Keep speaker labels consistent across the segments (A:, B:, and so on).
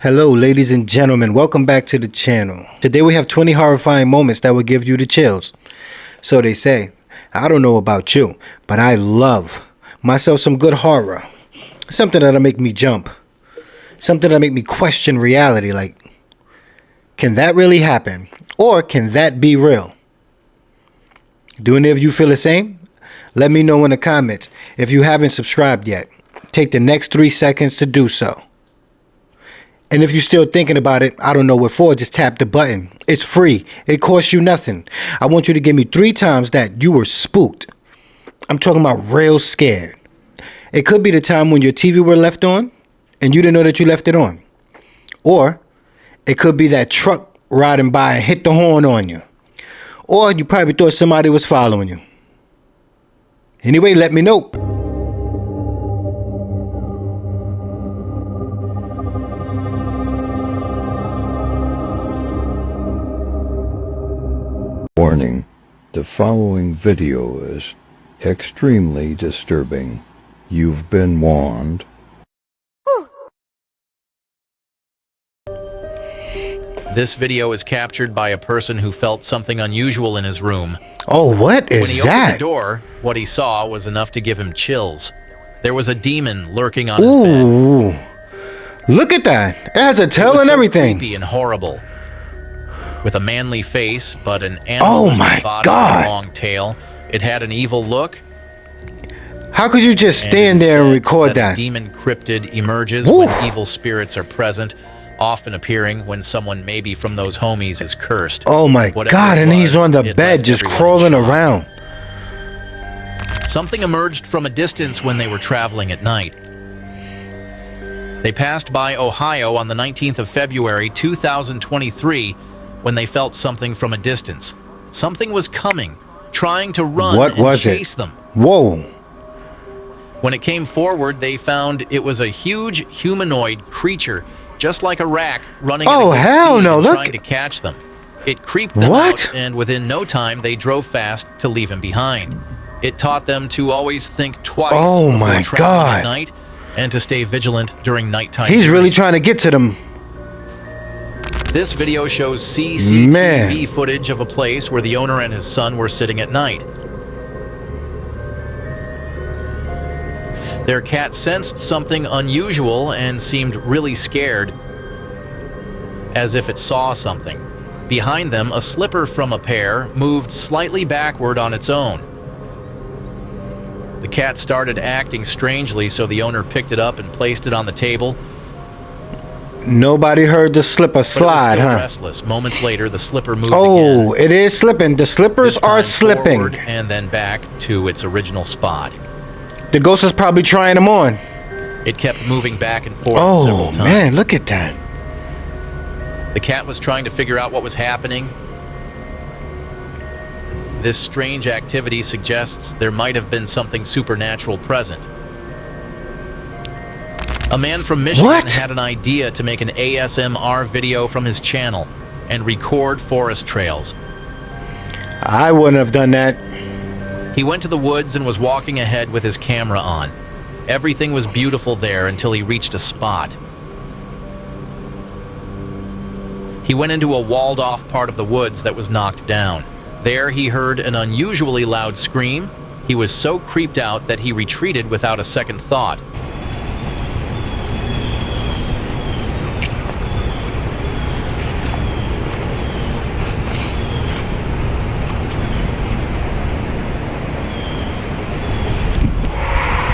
A: Hello ladies and gentlemen, welcome back to the channel. Today we have 20 horrifying moments that will give you the chills. So they say. I don't know about you, but I love myself some good horror. Something that'll make me jump. Something that'll make me question reality, like, can that really happen? Or can that be real? Do any of you feel the same? Let me know in the comments. If you haven't subscribed yet, take the next 3 seconds to do so. And if you're still thinking about it, I don't know what for, just tap the button. It's free. It costs you nothing. I want you to give me 3 times that you were spooked. I'm talking about real scared. It could be the time when your TV were left on and you didn't know that you left it on. Or it could be that truck riding by and hit the horn on you. Or you probably thought somebody was following you. Anyway, let me know.
B: Warning, the following video is extremely disturbing. You've been warned.
C: This video is captured by a person who felt something unusual in his room.
A: Oh, what is
C: when he
A: that?
C: opened the door, what he saw was enough to give him chills. There was a demon lurking on his bed.
A: Ooh, look at that. It has a tail and
C: so
A: everything.
C: Creepy and horrible. With a manly face, but an animalistic body and a long tail. It had an evil look.
A: How could you just stand there and record that?
C: A demon cryptid emerges when evil spirits are present, often appearing when someone maybe from those homies is cursed.
A: Oh my God, and he's on the bed just crawling around.
C: Something emerged from a distance when they were traveling at night. They passed by Ohio on the 19th of February, 2023, when they felt something from a distance. Something was coming, trying to run and chase them.
A: Whoa.
C: When it came forward, they found it was a huge humanoid creature, just like a rat, running at a good speed and trying to catch them. It creeped them out, and within no time, they drove fast to leave him behind. It taught them to always think twice before traveling at night, and to stay vigilant during nighttime.
A: He's really trying to get to them.
C: This video shows CCTV footage of a place where the owner and his son were sitting at night. Their cat sensed something unusual and seemed really scared, as if it saw something. Behind them, a slipper from a pair moved slightly backward on its own. The cat started acting strangely, so the owner picked it up and placed it on the table.
A: Nobody heard the slipper slide, huh?
C: Restless. Moments later, the slipper moved again.
A: Oh, it is slipping. The slippers are slipping.
C: Forward and then back to its original spot.
A: The ghost is probably trying them on.
C: It kept moving back and forth several times.
A: Oh, man, look at that.
C: The cat was trying to figure out what was happening. This strange activity suggests there might have been something supernatural present. A man from Michigan had an idea to make an ASMR video from his channel and record forest trails.
A: I wouldn't have done that.
C: He went to the woods and was walking ahead with his camera on. Everything was beautiful there until he reached a spot. He went into a walled-off part of the woods that was knocked down. There he heard an unusually loud scream. He was so creeped out that he retreated without a second thought.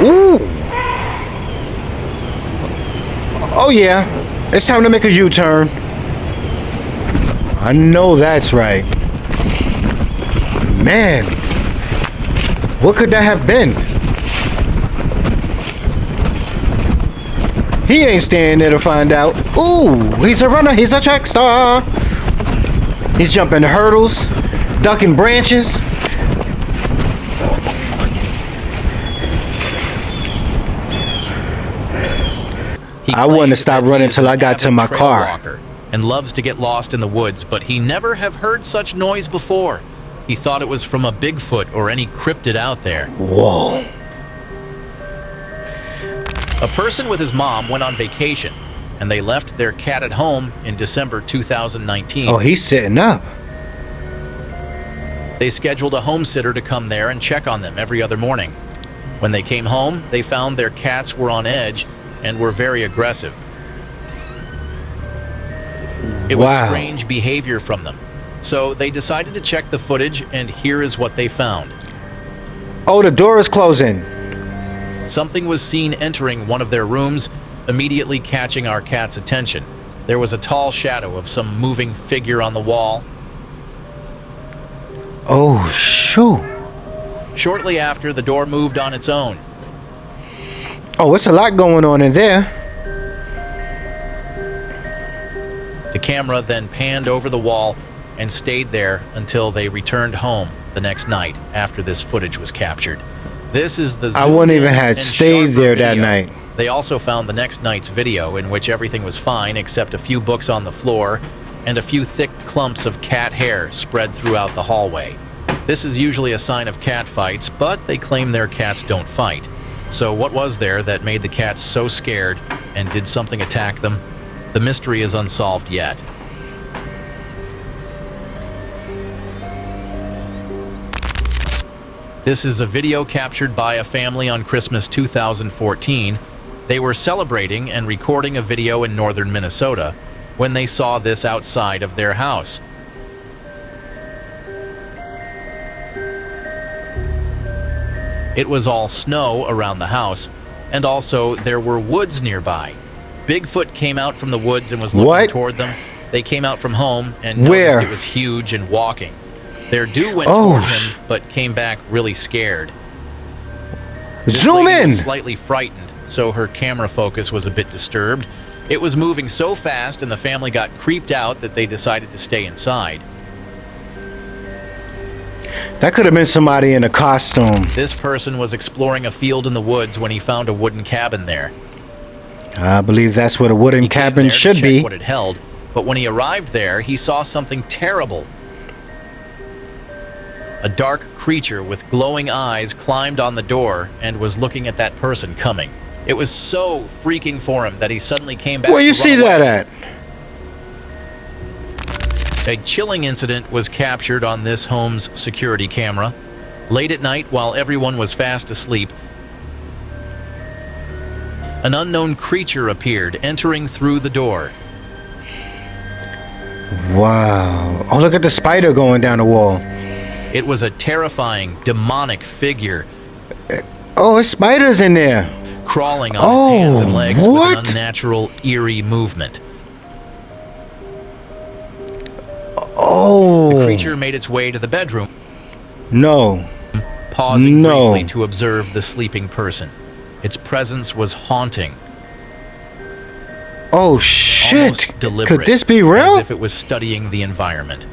A: Ooh. Oh yeah, it's time to make a U-turn. I know that's right. Man, what could that have been? He ain't staying there to find out. Ooh, he's a runner, he's a track star. He's jumping hurdles, ducking branches. I wanted to stop running until I got to my car.
C: And loves to get lost in the woods, but he never have heard such noise before. He thought it was from a Bigfoot or any cryptid out there.
A: Whoa.
C: A person with his mom went on vacation. and they left their cat at home in December 2019.
A: Oh, he's sitting up.
C: They scheduled a home sitter to come there and check on them every other morning. When they came home, they found their cats were on edge and were very aggressive. It was strange behavior from them. So they decided to check the footage, and here is what they found.
A: Oh, the door is closing.
C: Something was seen entering one of their rooms, immediately catching our cat's attention. There was a tall shadow of some moving figure on the wall.
A: Oh, shoot.
C: Shortly after, the door moved on its own.
A: Oh, it's a lot going on in there.
C: The camera then panned over the wall and stayed there until they returned home the next night after this footage was captured. This is the
A: I wouldn't even have stayed there that night.
C: They also found the next night's video, in which everything was fine except a few books on the floor and a few thick clumps of cat hair spread throughout the hallway. This is usually a sign of cat fights, but they claim their cats don't fight. So what was there that made the cats so scared, and did something attack them? The mystery is unsolved yet. This is a video captured by a family on Christmas 2014. They were celebrating and recording a video in northern Minnesota when they saw this outside of their house. It was all snow around the house, and also there were woods nearby. Bigfoot came out from the woods and was looking toward them. They came out from home and noticed it was huge and walking. Their dew went toward him, but came back really scared.
A: Zoom in!
C: Was slightly frightened, so her camera focus was a bit disturbed. It was moving so fast, and the family got creeped out that they decided to stay inside.
A: That could have been somebody in a costume.
C: This person was exploring a field in the woods when he found a wooden cabin there.
A: I believe that's what a wooden cabin should be.
C: What it held, but when he arrived there, he saw something terrible. A dark creature with glowing eyes climbed on the door and was looking at that person coming. It was so freaking for him that he suddenly came back.
A: Where you see that at?
C: A chilling incident was captured on this home's security camera. Late at night, while everyone was fast asleep, an unknown creature appeared, entering through the door.
A: Wow. Oh, look at the spider going down the wall.
C: It was a terrifying, demonic figure.
A: Oh, there's spiders in there.
C: Crawling on its hands and legs with an unnatural, eerie movement.
A: Oh.
C: The creature made its way to the bedroom.
A: No.
C: Pausing briefly to observe the sleeping person. Its presence was haunting.
A: Oh, shit.
C: Almost deliberate.
A: Could this be real?
C: As if it was studying the environment.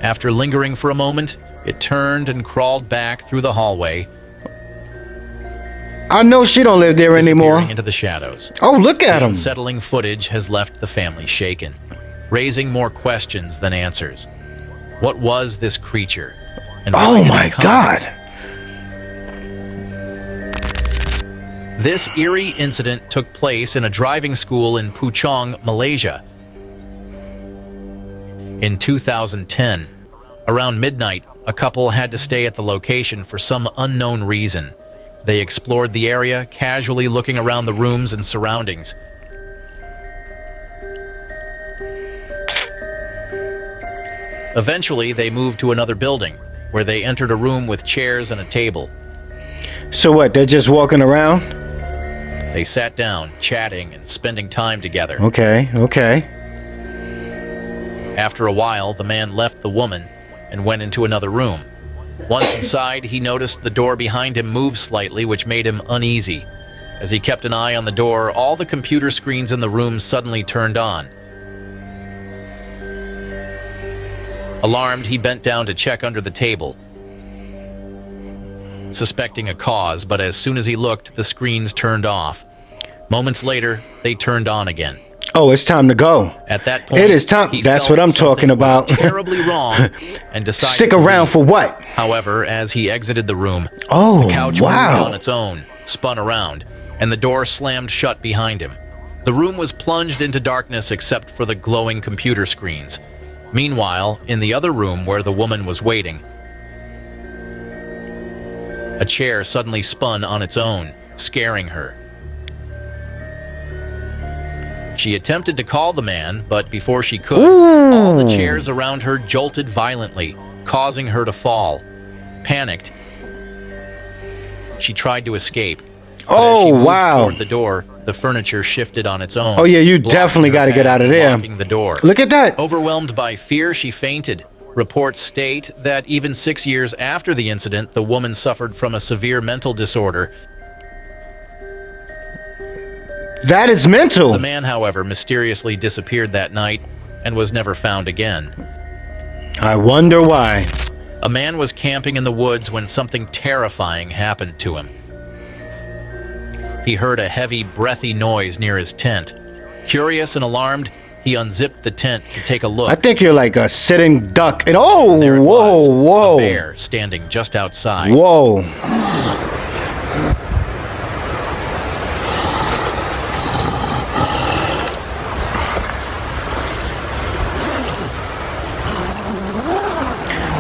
C: After lingering for a moment, it turned and crawled back through the hallway.
A: I know she don't live there anymore.
C: Into the shadows.
A: Oh, look at him.
C: The unsettling footage has left the family shaken, raising more questions than answers. What was this creature? And
A: oh my God.
C: This eerie incident took place in a driving school in Puchong, Malaysia. In 2010, around midnight, a couple had to stay at the location for some unknown reason. They explored the area, casually looking around the rooms and surroundings. Eventually, they moved to another building, where they entered a room with chairs and a table.
A: So what, they're just walking around?
C: They sat down, chatting and spending time together.
A: Okay.
C: After a while, the man left the woman and went into another room. Once inside, he noticed the door behind him move slightly, which made him uneasy. As he kept an eye on the door, all the computer screens in the room suddenly turned on. Alarmed, he bent down to check under the table, suspecting a cause, but as soon as he looked, the screens turned off. Moments later, they turned on again.
A: Oh, it's time to go.
C: At that point,
A: it is time. That's what I'm talking about.
C: Terribly wrong, and decided
A: stick around for what?
C: However, as he exited the room,
A: the
C: couch moved on its own, spun around, and the door slammed shut behind him. The room was plunged into darkness except for the glowing computer screens. Meanwhile, in the other room where the woman was waiting, a chair suddenly spun on its own, scaring her. She attempted to call the man, but before she could, all the chairs around her jolted violently, causing her to fall. Panicked, she tried to escape. As she moved toward the door, the furniture shifted on its own.
A: Oh yeah, you definitely got to get out of there.
C: Blocking the door.
A: Look at that.
C: Overwhelmed by fear, she fainted. Reports state that even 6 years after the incident, the woman suffered from a severe mental disorder.
A: That is mental.
C: The man, however, mysteriously disappeared that night and was never found again.
A: I wonder why.
C: A man was camping in the woods when something terrifying happened to him. He heard a heavy, breathy noise near his tent. Curious and alarmed, he unzipped the tent to take a look.
A: I think you're like a sitting duck. And oh,
C: There it was,
A: whoa.
C: a bear standing just outside.
A: Whoa.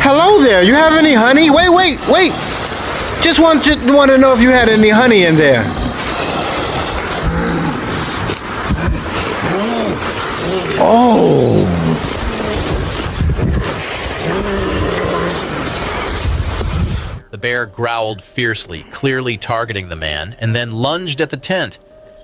A: Hello there. You have any honey? Wait. Just want to know if you had any honey in there. Oh.
C: The bear growled fiercely, clearly targeting the man, and then lunged at the tent.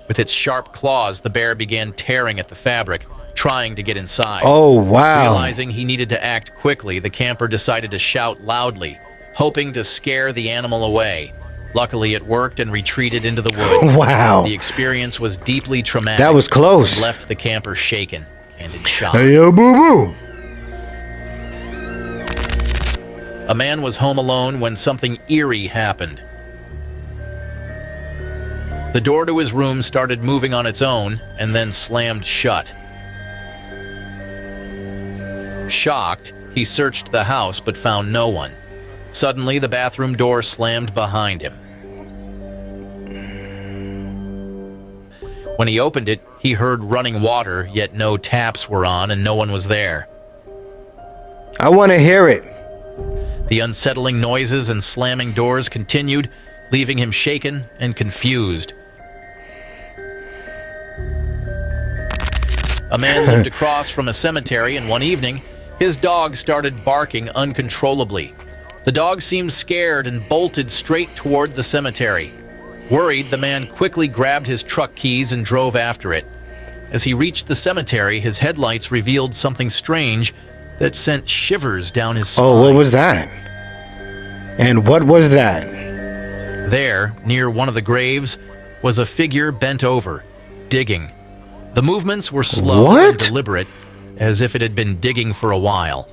C: With its sharp claws, the bear began tearing at the fabric, trying to get inside.
A: Oh, wow.
C: Realizing he needed to act quickly, the camper decided to shout loudly, hoping to scare the animal away. Luckily, it worked and retreated into the woods.
A: Wow.
C: The experience was deeply traumatic.
A: That was close.
C: And left the camper shaken and in shock.
A: Hey, yo, boo-boo.
C: A man was home alone when something eerie happened. The door to his room started moving on its own and then slammed shut. Shocked, he searched the house but found no one. Suddenly, the bathroom door slammed behind him. When he opened it, he heard running water, yet no taps were on and no one was there.
A: I want to hear it.
C: The unsettling noises and slamming doors continued, leaving him shaken and confused. A man lived across from a cemetery, and one evening, his dog started barking uncontrollably. The dog seemed scared and bolted straight toward the cemetery. Worried, the man quickly grabbed his truck keys and drove after it. As he reached the cemetery, his headlights revealed something strange that sent shivers down his spine.
A: Oh, what was that? And what was that?
C: There, near one of the graves, was a figure bent over, digging. The movements were slow and deliberate, as if it had been digging for a while.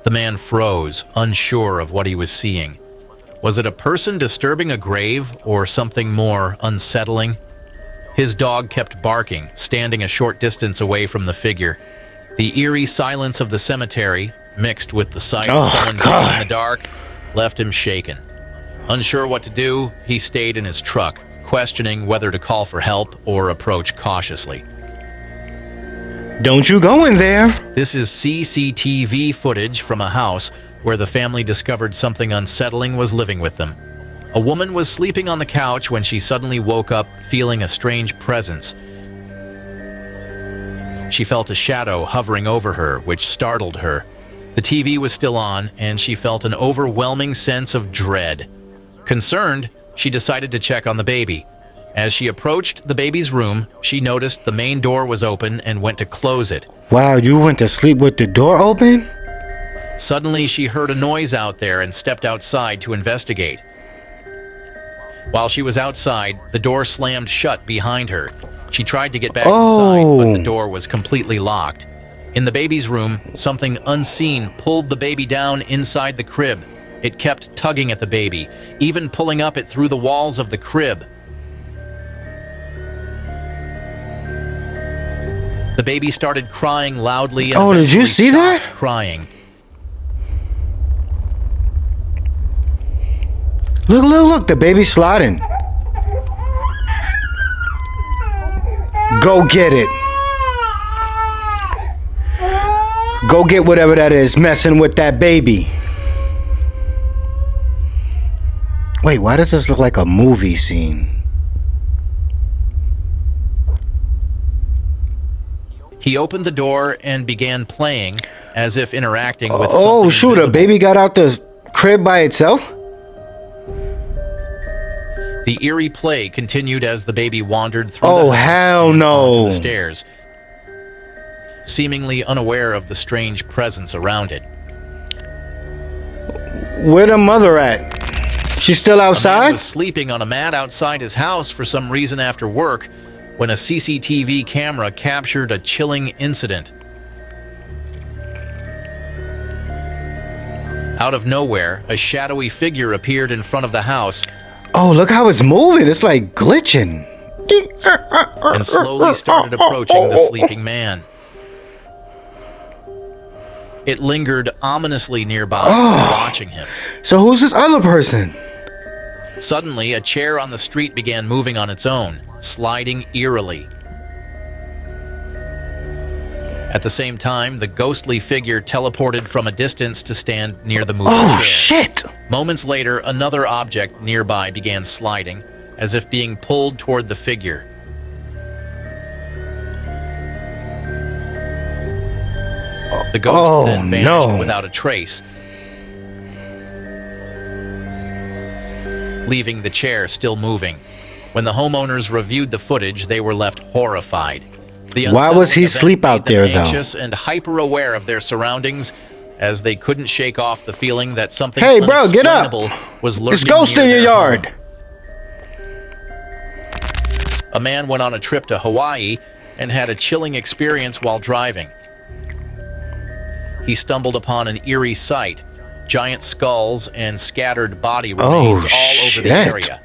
C: The man froze, unsure of what he was seeing. Was it a person disturbing a grave or something more unsettling? His dog kept barking, standing a short distance away from the figure. The eerie silence of the cemetery, mixed with the sight of someone digging in the dark, left him shaken. Unsure what to do, he stayed in his truck, questioning whether to call for help or approach cautiously.
A: Don't you go in there.
C: This is CCTV footage from a house where the family discovered something unsettling was living with them. A woman was sleeping on the couch when she suddenly woke up feeling a strange presence. She felt a shadow hovering over her, which startled her. The TV was still on, and she felt an overwhelming sense of dread. Concerned, she decided to check on the baby. As she approached the baby's room, she noticed the main door was open and went to close it.
A: Wow, you went to sleep with the door open?
C: Suddenly, she heard a noise out there and stepped outside to investigate. While she was outside, the door slammed shut behind her. She tried to get back inside, but the door was completely locked. In the baby's room, something unseen pulled the baby down inside the crib. It kept tugging at the baby, even pulling up it through the walls of the crib. The baby started crying loudly and
A: did you see that?
C: Crying.
A: Look, the baby's sliding. Go get it. Go get whatever that is messing with that baby. Wait, why does this look like a movie scene?
C: He opened the door and began playing, as if interacting with
A: Oh,
C: something
A: shoot,
C: invisible.
A: a baby got out the crib by itself?
C: The eerie play continued as the baby wandered through the
A: Oh,
C: house
A: hell
C: and
A: no.
C: onto the stairs, seemingly unaware of the strange presence around it.
A: Where the mother at? She's still
C: A man
A: outside?
C: was sleeping on a mat outside his house for some reason after work when a CCTV camera captured a chilling incident. Out of nowhere, a shadowy figure appeared in front of the house
A: Oh, look how it's moving. It's like glitching.
C: and slowly started approaching the sleeping man. It lingered ominously nearby, watching him.
A: So who's this other person?
C: Suddenly, a chair on the street began moving on its own, sliding eerily. At the same time, the ghostly figure teleported from a distance to stand near the moving
A: Oh,
C: chair.
A: shit.
C: Moments later, another object nearby began sliding, as if being pulled toward the figure. The ghost then vanished without a trace, leaving the chair still moving. When the homeowners reviewed the footage, they were left horrified. The
A: Why was he
C: unsettling event
A: asleep out
C: made them
A: there, though?
C: anxious and hyper-aware of their surroundings, as they couldn't shake off the feeling that something
A: Hey, bro, get up.
C: unexplainable was lurking
A: There's ghosts
C: near
A: in your
C: their
A: yard.
C: home. A man went on a trip to Hawaii and had a chilling experience while driving. He stumbled upon an eerie sight, giant skulls and scattered body remains all over the
A: shit.
C: area.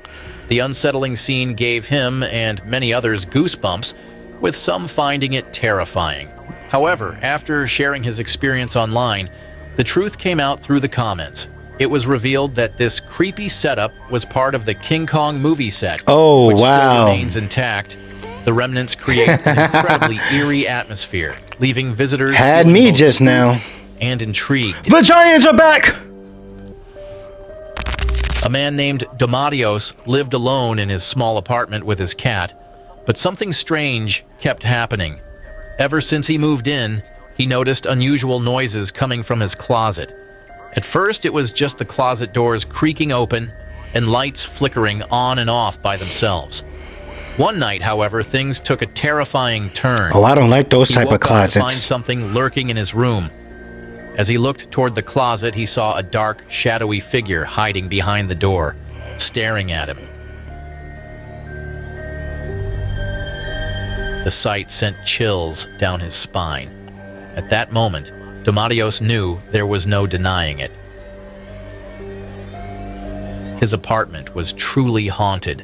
C: The unsettling scene gave him and many others goosebumps, with some finding it terrifying. However, after sharing his experience online, the truth came out through the comments. It was revealed that this creepy setup was part of the King Kong movie set,
A: Oh,
C: which
A: wow.
C: still remains intact. The remnants create an incredibly eerie atmosphere, leaving visitors
A: Had
C: feeling
A: me
C: both
A: just now.
C: spooked and intrigued.
A: The Giants are back.
C: A man named Domadios lived alone in his small apartment with his cat, but something strange kept happening. Ever since he moved in, he noticed unusual noises coming from his closet. At first, it was just the closet doors creaking open and lights flickering on and off by themselves. One night, however, things took a terrifying turn.
A: Oh, I don't like those
C: He
A: type of
C: woke up to find
A: closets.
C: something lurking in his room. As he looked toward the closet, he saw a dark, shadowy figure hiding behind the door, staring at him. The sight sent chills down his spine. At that moment, Domadios knew there was no denying it. His apartment was truly haunted.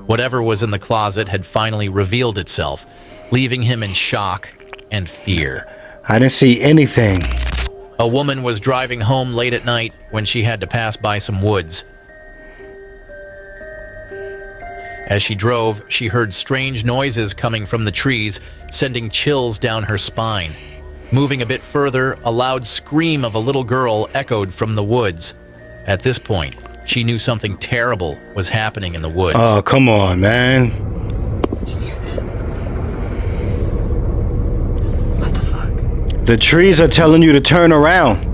C: Whatever was in the closet had finally revealed itself, leaving him in shock and fear.
A: I didn't see anything.
C: A woman was driving home late at night when she had to pass by some woods. As she drove, she heard strange noises coming from the trees, sending chills down her spine. Moving a bit further, a loud scream of a little girl echoed from the woods. At this point, she knew something terrible was happening in the woods.
A: Oh, come on, man.
D: What the fuck?
A: The trees are telling you to turn around.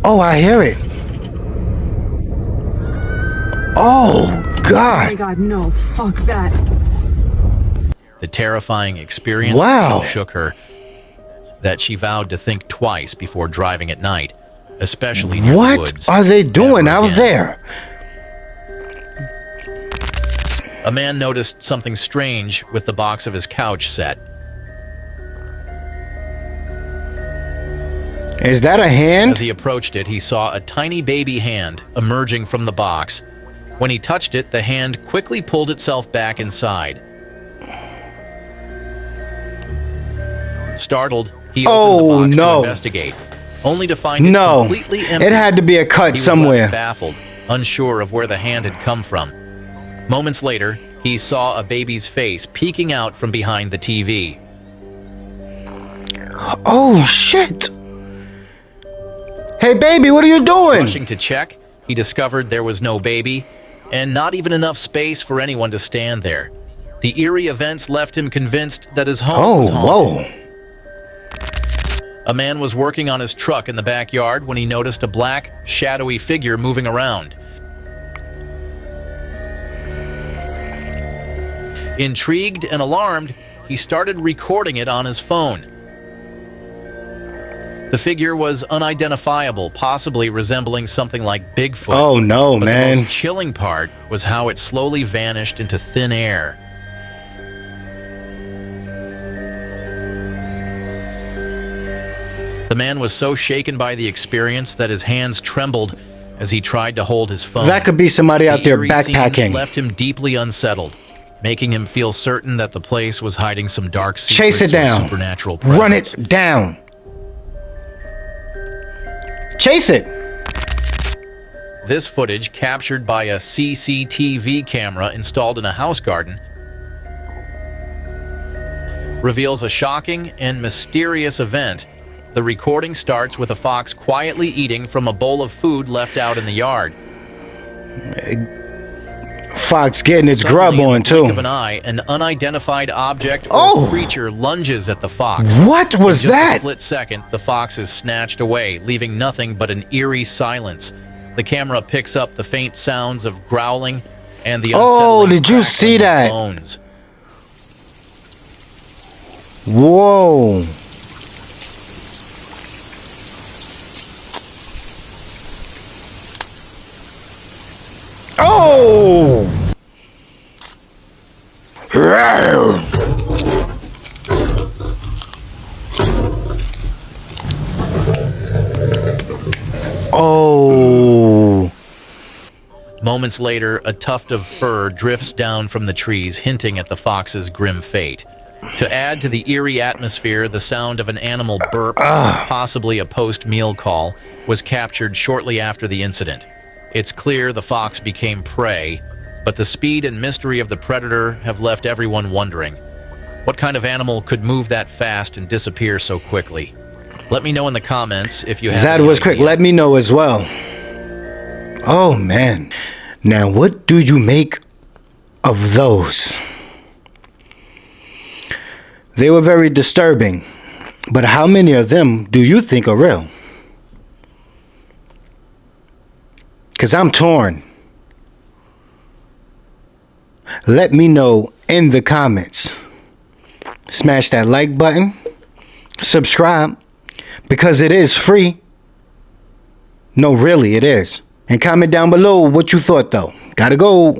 A: Oh, I hear it. Oh,
D: Oh my
A: God.
D: god, no, fuck that.
C: The terrifying experience
A: Wow.
C: so shook her that she vowed to think twice before driving at night, especially near the
A: What
C: woods.
A: are they doing
C: ever
A: out
C: again.
A: there?
C: A man noticed something strange with the box of his couch set.
A: Is that a hand?
C: As he approached it, he saw a tiny baby hand emerging from the box. When he touched it, the hand quickly pulled itself back inside. Startled, he opened the box to investigate, only to find it
A: No.
C: completely empty.
A: It had to be a cut
C: He was
A: somewhere.
C: left baffled. unsure of where the hand had come from. Moments later, he saw a baby's face peeking out from behind the TV.
A: Oh, shit. Hey, baby, what are you doing?
C: Rushing to check, he discovered there was no baby, and not even enough space for anyone to stand there. The eerie events left him convinced that his home was haunted.
A: Whoa.
C: A man was working on his truck in the backyard when he noticed a black, shadowy figure moving around. Intrigued and alarmed, he started recording it on his phone. The figure was unidentifiable, possibly resembling something like Bigfoot.
A: Oh no,
C: but
A: man.
C: The most chilling part was how it slowly vanished into thin air. The man was so shaken by the experience that his hands trembled as he tried to hold his phone.
A: That could be somebody out there
C: The eerie scene
A: backpacking.
C: left him deeply unsettled, making him feel certain that the place was hiding some dark secrets
A: Chase it
C: or
A: down.
C: supernatural presence.
A: Run it down. Chase it.
C: This footage, captured by a CCTV camera installed in a house garden, reveals a shocking and mysterious event. The recording starts with a fox quietly eating from a bowl of food left out in the yard.
A: Fox getting its
C: Suddenly,
A: grub on
C: in the blink
A: too.
C: of an eye, an unidentified object or
A: Oh!
C: creature lunges at the fox.
A: What was
C: In just
A: that?
C: a split second, the fox is snatched away, leaving nothing but an eerie silence. The camera picks up the faint sounds of growling and the
A: Oh,
C: unsettling
A: did you see
C: crackling of
A: that?
C: bones.
A: Whoa. Oh! Oh.
C: Moments later, a tuft of fur drifts down from the trees, hinting at the fox's grim fate. To add to the eerie atmosphere, the sound of an animal burp, possibly a post-meal call, was captured shortly after the incident. It's clear the fox became prey, but the speed and mystery of the predator have left everyone wondering. What kind of animal could move that fast and disappear so quickly? Let me know in the comments if you have
A: That
C: any
A: was quick.
C: idea.
A: Let me know as well. Oh, man. Now, what do you make of those? They were very disturbing. But how many of them do you think are real? Because I'm torn. Let me know in the comments. Smash that like button. Subscribe. Because it is free. No, really, it is. And comment down below what you thought, though. Gotta go.